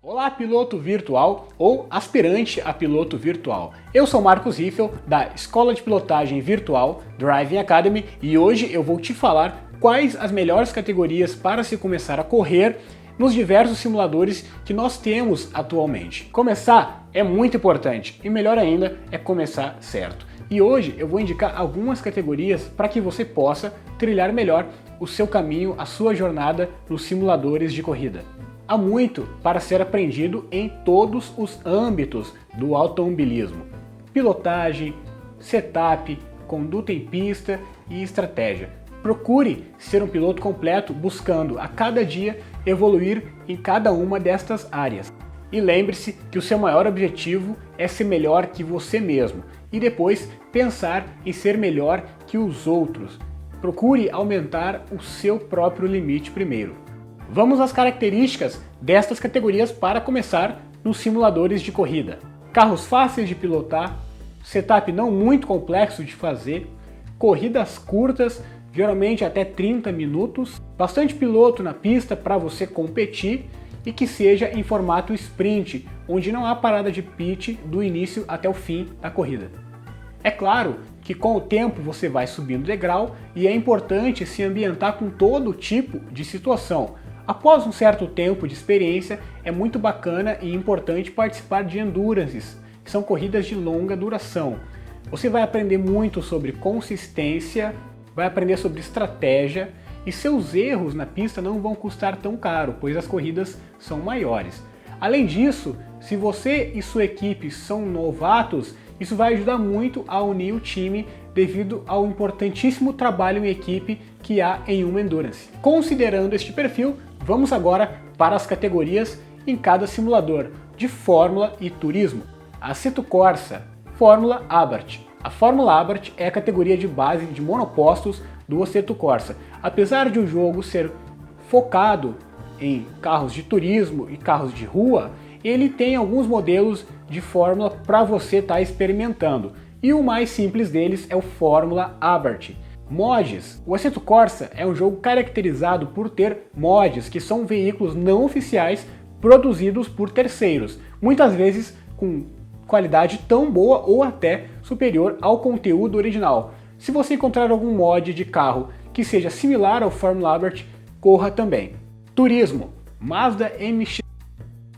Olá, piloto virtual ou aspirante a piloto virtual. Eu sou Marcos Riffel, da Escola de Pilotagem Virtual Driving Academy, e hoje eu vou te falar quais as melhores categorias para se começar a correr nos diversos simuladores que nós temos atualmente. Começar é muito importante e melhor ainda é começar certo. E hoje eu vou indicar algumas categorias para que você possa trilhar melhor o seu caminho, a sua jornada nos simuladores de corrida. Há muito para ser aprendido em todos os âmbitos do automobilismo: pilotagem, setup, conduta em pista e estratégia. Procure ser um piloto completo, buscando a cada dia evoluir em cada uma destas áreas. E lembre-se que o seu maior objetivo é ser melhor que você mesmo e depois pensar em ser melhor que os outros. Procure aumentar o seu próprio limite primeiro. Vamos às características destas categorias para começar nos simuladores de corrida. Carros fáceis de pilotar, setup não muito complexo de fazer, corridas curtas, geralmente até 30 minutos, bastante piloto na pista para você competir e que seja em formato sprint, onde não há parada de pit do início até o fim da corrida. É claro que com o tempo você vai subindo degrau e é importante se ambientar com todo tipo de situação. Após um certo tempo de experiência, é muito bacana e importante participar de endurances, que são corridas de longa duração. Você vai aprender muito sobre consistência, vai aprender sobre estratégia e seus erros na pista não vão custar tão caro, pois as corridas são maiores. Além disso, se você e sua equipe são novatos, isso vai ajudar muito a unir o time devido ao importantíssimo trabalho em equipe que há em uma endurance. Considerando este perfil, vamos agora para as categorias em cada simulador de Fórmula e Turismo. Assetto Corsa, Fórmula Abarth. A Fórmula Abarth é a categoria de base de monopostos do Assetto Corsa. Apesar de o jogo ser focado em carros de turismo e carros de rua, ele tem alguns modelos de Fórmula para você estar experimentando. E o mais simples deles é o Fórmula Abarth. Mods. O Assetto Corsa é um jogo caracterizado por ter mods, que são veículos não oficiais produzidos por terceiros, muitas vezes com qualidade tão boa ou até superior ao conteúdo original. Se você encontrar algum mod de carro que seja similar ao Fórmula Abarth, corra também. Turismo. Mazda MX.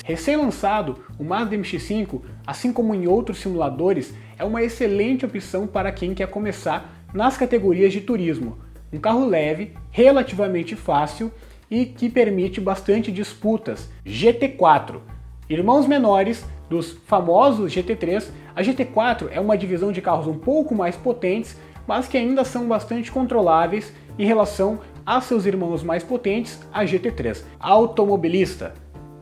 Recém-lançado, o Mazda MX-5, assim como em outros simuladores, é uma excelente opção para quem quer começar nas categorias de turismo. Um carro leve, relativamente fácil e que permite bastante disputas. GT4. Irmãos menores dos famosos GT3, a GT4 é uma divisão de carros um pouco mais potentes, mas que ainda são bastante controláveis em relação a seus irmãos mais potentes, a GT3. Automobilista.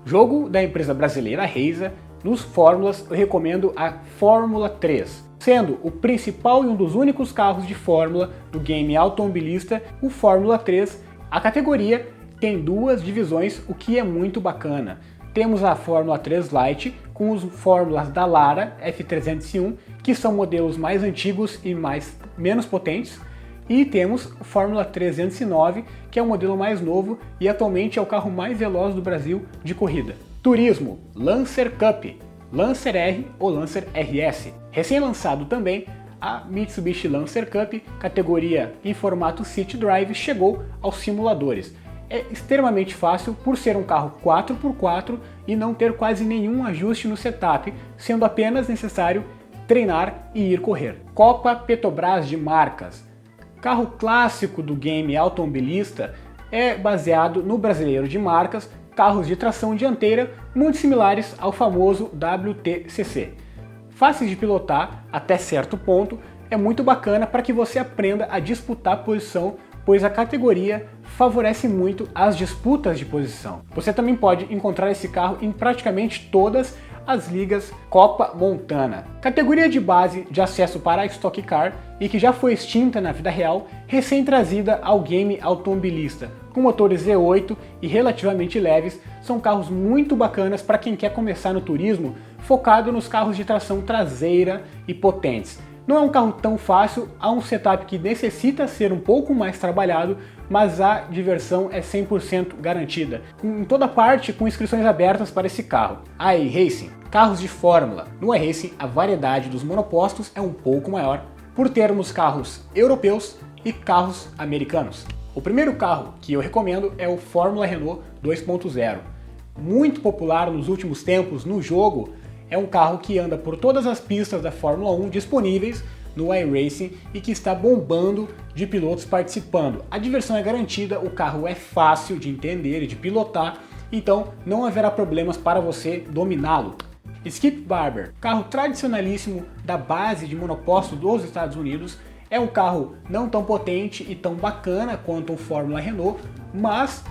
Jogo da empresa brasileira Reisa. Nos Fórmulas eu recomendo a Fórmula 3. Sendo o principal e um dos únicos carros de Fórmula do game automobilista, o Fórmula 3, a categoria tem duas divisões, o que é muito bacana. Temos a Fórmula 3 Lite com os Fórmulas da Lara F301, que são modelos mais antigos e menos potentes, e temos o Fórmula 309, que é um modelo mais novo e atualmente é o carro mais veloz do Brasil de corrida. Turismo, Lancer Cup, Lancer R ou Lancer RS. Recém-lançado também, a Mitsubishi Lancer Cup, categoria em formato City Drive, chegou aos simuladores. É extremamente fácil por ser um carro 4x4 e não ter quase nenhum ajuste no setup, sendo apenas necessário treinar e ir correr. Copa Petrobras de Marcas. Carro clássico do game automobilista, é baseado no Brasileiro de Marcas, carros de tração dianteira muito similares ao famoso WTCC. Fáceis de pilotar até certo ponto, é muito bacana para que você aprenda a disputar posição, pois a categoria favorece muito as disputas de posição. Você também pode encontrar esse carro em praticamente todas as ligas Copa Montana. Categoria de base de acesso para a Stock Car e que já foi extinta na vida real, recém-trazida ao game automobilista. Com motores V8 e relativamente leves, são carros muito bacanas para quem quer começar no turismo, focado nos carros de tração traseira e potentes. Não é um carro tão fácil, há um setup que necessita ser um pouco mais trabalhado, mas a diversão é 100% garantida. Em toda parte, com inscrições abertas para esse carro. iRacing, carros de fórmula. No iRacing, a variedade dos monopostos é um pouco maior, por termos carros europeus e carros americanos. O primeiro carro que eu recomendo é o Fórmula Renault 2.0. Muito popular nos últimos tempos no jogo, é um carro que anda por todas as pistas da Fórmula 1 disponíveis no iRacing e que está bombando de pilotos participando. A diversão é garantida, o carro é fácil de entender e de pilotar, então não haverá problemas para você dominá-lo. Skip Barber, carro tradicionalíssimo da base de monoposto dos Estados Unidos, é um carro não tão potente e tão bacana quanto o Fórmula Renault, mas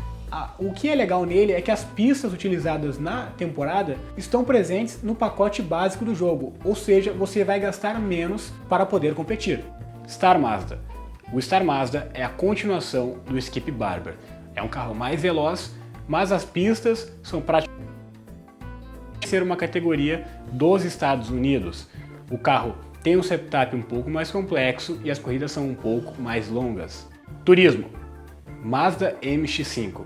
o que é legal nele é que as pistas utilizadas na temporada estão presentes no pacote básico do jogo, ou seja, você vai gastar menos para poder competir. Star Mazda. O Star Mazda é a continuação do Skip Barber. É um carro mais veloz, mas as pistas são praticamente ser uma categoria dos Estados Unidos. O carro tem um setup um pouco mais complexo e as corridas são um pouco mais longas. Turismo. Mazda MX-5.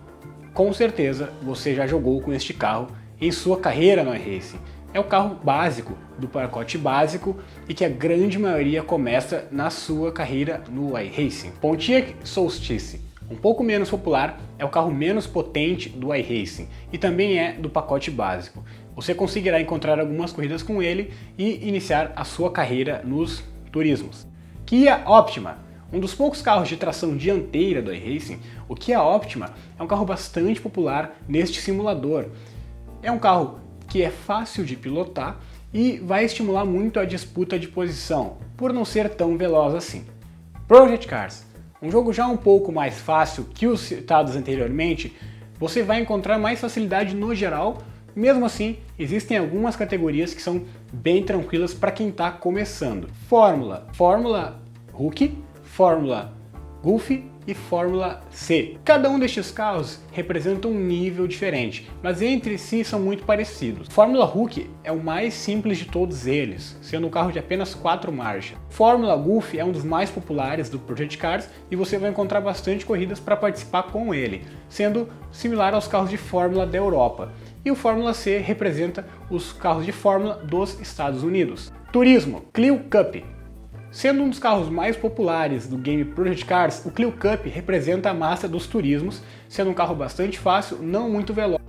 Com certeza você já jogou com este carro em sua carreira no iRacing. É o carro básico do pacote básico e que a grande maioria começa na sua carreira no iRacing. Pontiac Solstice, um pouco menos popular, é o carro menos potente do iRacing e também é do pacote básico. Você conseguirá encontrar algumas corridas com ele e iniciar a sua carreira nos turismos. Kia Optima. Um dos poucos carros de tração dianteira do iRacing, o Kia Optima é um carro bastante popular neste simulador. É um carro que é fácil de pilotar e vai estimular muito a disputa de posição, por não ser tão veloz assim. Project Cars, um jogo já um pouco mais fácil que os citados anteriormente, você vai encontrar mais facilidade no geral. Mesmo assim, existem algumas categorias que são bem tranquilas para quem está começando. Fórmula Rookie, Fórmula Golf e Fórmula C. Cada um destes carros representa um nível diferente, mas entre si são muito parecidos. Fórmula Rookie é o mais simples de todos eles, sendo um carro de apenas 4 marchas. Fórmula Golf é um dos mais populares do Project Cars e você vai encontrar bastante corridas para participar com ele, sendo similar aos carros de Fórmula da Europa. E o Fórmula C representa os carros de Fórmula dos Estados Unidos. Turismo, Clio Cup. Sendo um dos carros mais populares do game Project Cars, o Clio Cup representa a massa dos turismos, sendo um carro bastante fácil, não muito veloz.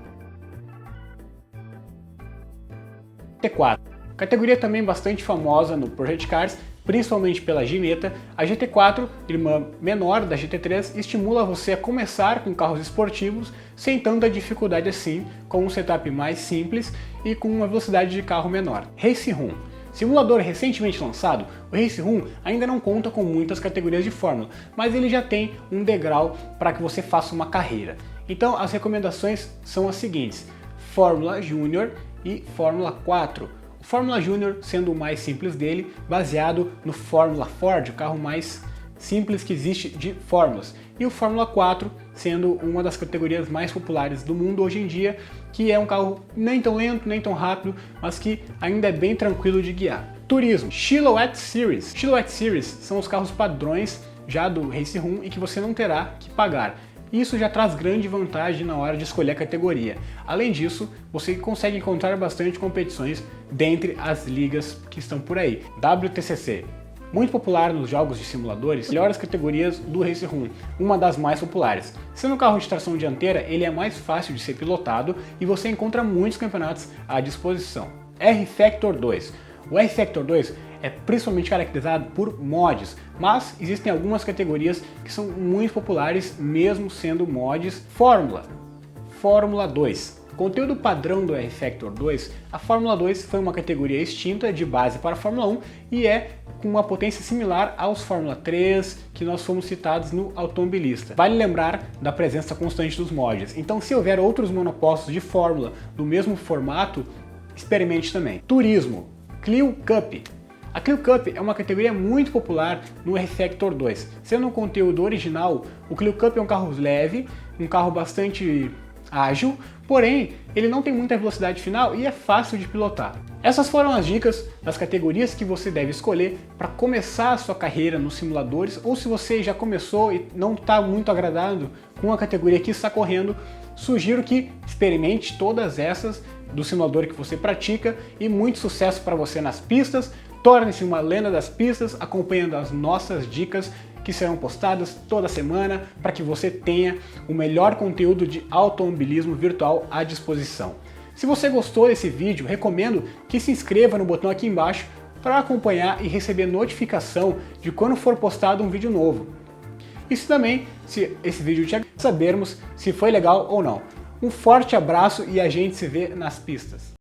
GT4. Categoria também bastante famosa no Project Cars, principalmente pela gineta. A GT4, irmã menor da GT3, estimula você a começar com carros esportivos sem tanta dificuldade assim, com um setup mais simples e com uma velocidade de carro menor. Race Room. Simulador recentemente lançado, o Race Room ainda não conta com muitas categorias de fórmula, mas ele já tem um degrau para que você faça uma carreira. Então as recomendações são as seguintes: Fórmula Júnior e Fórmula 4. O Fórmula Júnior sendo o mais simples dele, baseado no Fórmula Ford, o carro mais simples que existe de fórmulas, e o Fórmula 4 sendo uma das categorias mais populares do mundo hoje em dia, que é um carro nem tão lento, nem tão rápido, mas que ainda é bem tranquilo de guiar. Turismo, Silhouette Series. Silhouette Series são os carros padrões já do Race Room e que você não terá que pagar. Isso já traz grande vantagem na hora de escolher a categoria. Além disso, você consegue encontrar bastante competições dentre as ligas que estão por aí. WTCC. Muito popular nos jogos de simuladores, melhores categorias do Race Room, uma das mais populares. Sendo um carro de tração dianteira, ele é mais fácil de ser pilotado e você encontra muitos campeonatos à disposição. R-Factor 2. O R-Factor 2 é principalmente caracterizado por mods, mas existem algumas categorias que são muito populares mesmo sendo mods. Fórmula 2. Conteúdo padrão do R-Factor 2, a Fórmula 2 foi uma categoria extinta de base para a Fórmula 1 e é com uma potência similar aos Fórmula 3 que nós fomos citados no Automobilista. Vale lembrar da presença constante dos mods, então se houver outros monopostos de Fórmula do mesmo formato, experimente também. Turismo, Clio Cup. A Clio Cup é uma categoria muito popular no R-Factor 2. Sendo um conteúdo original, o Clio Cup é um carro leve, um carro bastante ágil, porém ele não tem muita velocidade final e é fácil de pilotar. Essas foram as dicas das categorias que você deve escolher para começar a sua carreira nos simuladores, ou se você já começou e não está muito agradado com a categoria que está correndo, sugiro que experimente todas essas do simulador que você pratica e muito sucesso para você nas pistas. Torne-se uma lenda das pistas acompanhando as nossas dicas que serão postadas toda semana para que você tenha o melhor conteúdo de automobilismo virtual à disposição. Se você gostou desse vídeo, recomendo que se inscreva no botão aqui embaixo para acompanhar e receber notificação de quando for postado um vídeo novo. E se esse vídeo te sabermos se foi legal ou não. Um forte abraço e a gente se vê nas pistas.